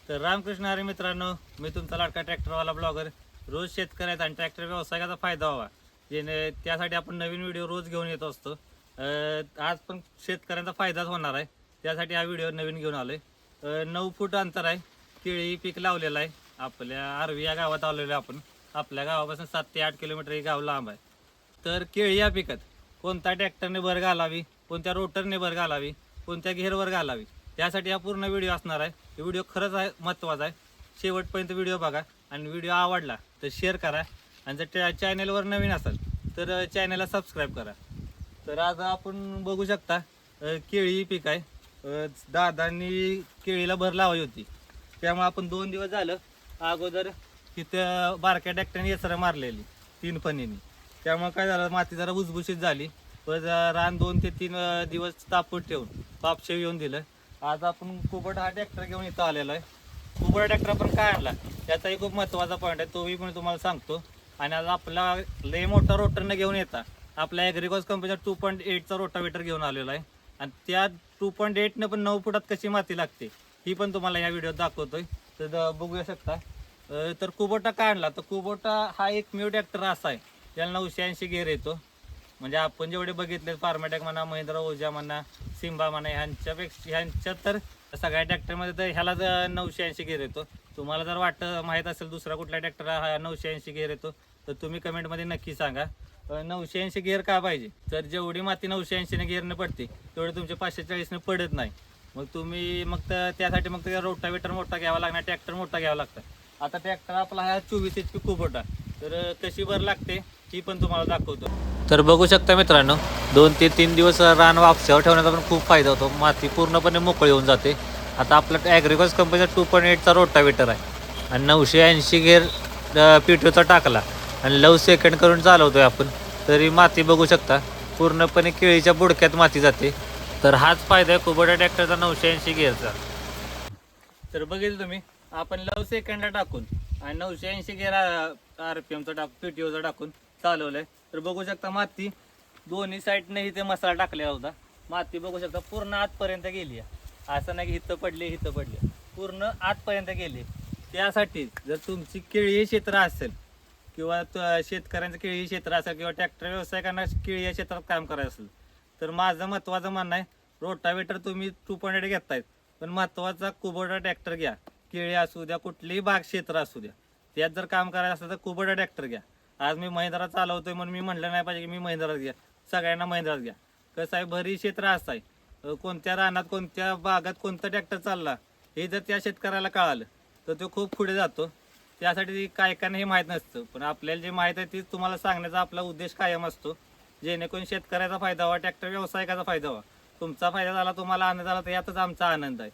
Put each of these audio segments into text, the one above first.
तर रामकृष्ण हरी मित्रांनो, मी तुमचा लाडका ट्रॅक्टरवाला ब्लॉगर. रोज शेतकऱ्याचा आणि ट्रॅक्टर व्यवसायाचा फायदा व्हावा जेणे त्यासाठी आपण नवीन व्हिडिओ रोज घेऊन येत असतो. आज पण शेतकऱ्यांचा फायदाच होणार आहे, त्यासाठी हा व्हिडिओ नवीन घेऊन आलोय. 9 फूट अंतर आहे, केळी पीक लावलेलं आहे. आपल्या आर्वी या गावात आलेलो आहे आपण. आपल्या गावापासून 7 ते 8 किलोमीटर हे गाव लांब आहे. तर केळी या पिकात कोणत्या ट्रॅक्टरने भर घालावी, कोणत्या रोटरने भर घालावी, कोणत्या घेरवर घालावी, यासाठी हा पूर्ण व्हिडिओ असणार आहे. हे व्हिडिओ खरंच आहे महत्त्वाचा आहे. शेवटपर्यंत व्हिडिओ बघा आणि व्हिडिओ आवडला तर शेअर करा आणि जर चॅनलवर नवीन असाल तर चॅनलला सबस्क्राईब करा. तर आज आपण बघू शकता केळी पीक आहे. दादांनी केळीला भर लावायची होती, त्यामुळे आपण 2 दिवस झालं अगोदर तिथं बारक्या ट्रॅक्टरने येसरं मारलेली 3 फणीनी. त्यामुळे काय झालं, माती जरा भुसभुशीत झाली. पण रान 2 ते 3 दिवस तापून ठेवून पापशेव येऊन दिलं. आज आपण कुबट हा ट्रॅक्टर घेऊन इथं आलेलो आहे. कुबट ट्रॅक्टर आपण काय आणला त्याचाही खूप महत्त्वाचा पॉईंट आहे, तोही पण तुम्हाला सांगतो. आणि आज आपला लय मोठा रोटरनं घेऊन येता आपल्या ॲग्रिकॉस कंपनीचा 2.8चा रोटावेटर घेऊन आलेला आहे. आणि त्या 2.8नं पण 9 फुटात कशी माती लागते ही पण तुम्हाला या व्हिडिओत दाखवतोय. तर बघू शकता. तर कुबोटा काय आणला, तर कुबोटा हा एकमेव ट्रॅक्टर असा आहे त्याला 980 गेअर येतो. म्हणजे आपण जेवढे बघितले फार्मॅटेक म्हणा, महिंद्रा ओजा म्हणा, सिम्बा म्हणा, ह्यांच्या तर सगळ्या ट्रॅक्टरमध्ये तर ह्याला 980 गेअर येतो. तुम्हाला जर माहीत असेल दुसरा कुठला ट्रॅक्टर हा 980 गेअर येतो तर तुम्ही कमेंटमध्ये नक्की सांगा. 980 गेअर का पाहिजे, तर जेवढी माती 980ने गेअरने पडते तेवढी तुमच्या 540ने पडत नाही. मग तुम्ही त्यासाठी मग रोटावेटर मोठा घ्यावा लागणार, ट्रॅक्टर मोठा घ्यावा लागतं. आता ट्रॅक्टर आपला हा 24 HP कुबोटा, तर कशी भर लागते ही पण तुम्हाला दाखवतो. तर बघू शकता मित्रांनो, 2 ते 3 दिवस रान वापशावर ठेवण्याचा पण खूप फायदा होतो. माती पूर्णपणे मोकळी होऊन जाते. आता आपला ॲग्रिकॉस कंपनीचा 2.8चा रोटावेटर आहे आणि 980 गेअर PTOचा टाकला आणि लव सेकंड करून चालवतोय आपण, तरी माती बघू शकता पूर्णपणे केळीच्या बुडक्यात माती जाते. तर हाच फायदा आहे कुबोटा ट्रॅक्टरचा 980 गेअरचा. तर बघितलं तुम्ही, आपण लव सेकंडला टाकून आणि 980 गेअर RPMचा PTOचा टाकून चालवलंय. तर बघू शकता माती दोन्ही साईडने इथे मसाला टाकलेला होता. माती बघू शकता पूर्ण आतपर्यंत गेली आहे. असं नाही की इथं पडली पूर्ण आतपर्यंत गेली. त्यासाठी जर तुमची केळी क्षेत्र असेल किंवा शेतकऱ्यांचं केळी क्षेत्र असेल किंवा ट्रॅक्टर व्यवसायिकांना केळी या क्षेत्रात काम करायचं असेल तर माझं महत्त्वाचं म्हणणं आहे, रोटावेटर तुम्ही 2.8 घेतायत पण महत्त्वाचा कुबोटा ट्रॅक्टर घ्या. केळी असू द्या, कुठलीही बाग क्षेत्र असू द्या, त्यात जर काम करायचं असेल तर कुबोटा ट्रॅक्टर घ्या. आज मी महिंद्रा चालवतोय म्हणून मी म्हटलं नाही पाहिजे की मी महिंद्राच घ्या. सगळ्यांना महिंद्राच घ्या. कसं आहे, भरी क्षेत्र असं आहे, कोणत्या रानात कोणत्या बागात कोणता ट्रॅक्टर चालला हे जर त्या शेतकऱ्याला कळालं तर तो खूप पुढे जातो. त्यासाठी काय काय हे माहीत नसतं, पण आपल्याला जे माहीत आहे ते तुम्हाला सांगण्याचा आपला उद्देश कायम असतो, जेणेकरून शेतकऱ्याचा फायदा व्हावा, ट्रॅक्टर व्यावसायिकाचा फायदा व्हावा. तुमचा फायदा झाला, तुम्हाला आनंद झाला तर यातच आमचा आनंद आहे.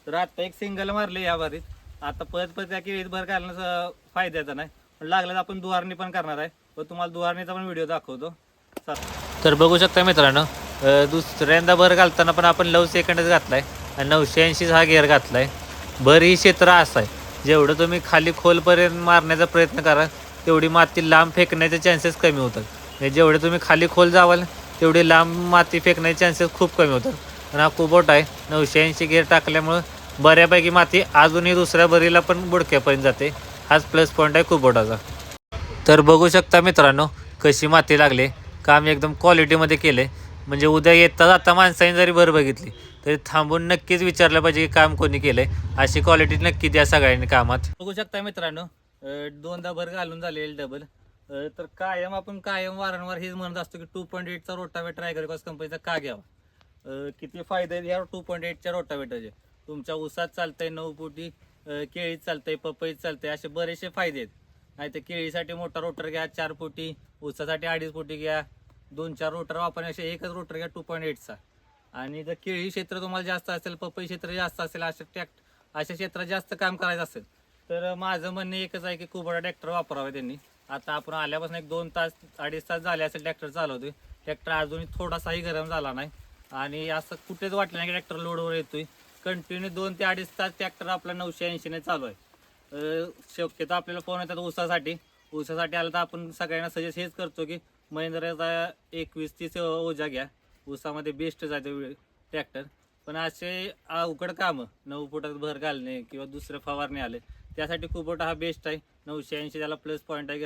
तर आता एक सिंगल मारले या बारीत. आता परत त्या केळीत भर घालण्याचा फायद्याचा नाही, पण लागलं तर आपण दुवारणी पण करणार आहे व तुम्हाला दुवारणीचा पण व्हिडिओ दाखवतो. तर बघू शकता मित्रांनो, दुसऱ्यांदा भर घालताना पण आपण लव सेकंडच घातलाय आणि 980 हा गेअर घातलाय. भर ही क्षेत्र असं आहे, जेवढं तुम्ही खाली खोलपर्यंत मारण्याचा प्रयत्न करा तेवढी माती लांब फेकण्याचे चान्सेस कमी होतात. म्हणजे जेवढे तुम्ही खाली खोल जावाल तेवढी लांब माती फेकण्याचे चान्सेस खूप कमी होतात. आणि हा कुबोटा आहे, 980 गेअर टाकल्यामुळं बऱ्यापैकी माती अजूनही दुसऱ्या भरीला पण बुडक्यापर्यंत जाते. हाच प्लस पॉईंट आहे कुबोटाचा. तर बघू शकता मित्रांनो कशी माती लागले. काम एकदम क्वालिटीमध्ये केले. म्हणजे उद्या येता जाता माणसाने जरी भर बघितली तरी थांबून नक्कीच विचारलं पाहिजे की काम कोणी केलंय. अशी क्वालिटी नक्की द्या सगळ्यांनी कामात. बघू शकता मित्रांनो, 2दा भर घालून झाले डबल. तर कायम वारंवार हेच म्हणत असतो की 2.8चा रोटावेटर ॲग्रिकॉस कंपनीचा का घ्यावा. किती फायदे आहेत या 2.8च्या रोटावेटरचे. तुमच्या ऊसात चालतंय, 9 फुटी केळीत चालतंय, पपईत चालतंय, असे बरेचसे फायदे आहेत. नाही तर केळीसाठी मोठा रोटर घ्या 4 फुटी, ऊसासाठी 2.5 फुटी घ्या, 2-4 रोटर वापरण्यापेक्षा एकच रोटर घ्या 2.8चा. आणि जर केळी क्षेत्र तुम्हाला जास्त असेल, पपई क्षेत्र जास्त असेल, अशा क्षेत्रात जास्त काम करायचं असेल तर माझं म्हणणं एकच आहे की कुबोटा ट्रॅक्टर वापरावे त्यांनी. आता आपण आल्यापासून 1-2 तास 2.5 तास झाले असेल ट्रॅक्टर चालवतोय. ट्रॅक्टर अजूनही थोडासाही गरम झाला नाही आणि असं कुठेच वाटलं नाही की ट्रॅक्टर लोडवर येतोय. कंटिन्यू 2 ते 2.5 तास ट्रॅक्टर आपला 980ने चालू आहे. शक्यतो आपल्याला फोन येतात ऊसासाठी आलं तर आपण सगळ्यांना सजेस्ट हेच करतो की महिंद्राचा 21-30 ओजा घ्या. ऊसामध्ये बेस्ट जाते ट्रॅक्टर. पण असे अवघड कामं 9 फुटात भर घालणे किंवा दुसरं फवारणी आले त्यासाठी कुबोटा हा बेस्ट आहे. 980 त्याला प्लस पॉईंट आहे,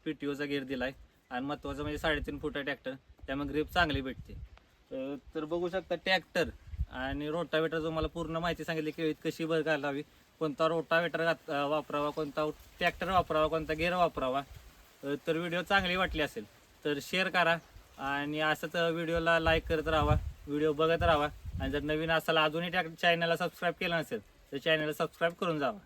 PTOचा गेअर दिला आहे आणि महत्त्वाचं म्हणजे 3.5 फुटा ट्रॅक्टर, त्यामुळे ग्रीप चांगली भेटते. तर बघू शकता ट्रॅक्टर आणि रोटावेटर जो मला पूर्ण माहिती सांगितली की कशी भर घालावी, कोणता रोटावेटर वापरावा, कोणता ट्रॅक्टर वापरावा, कोणता गेअर वापरावा. तर व्हिडिओ चांगली वाटली असेल तर शेअर करा आणि असंच व्हिडिओला लाईक करत राहा, व्हिडिओ बघत राहा. आणि जर नवीन असाल अजूनही चॅनलला सबस्क्राईब केलं नसेल तर चॅनलला सबस्क्राईब करून जावा.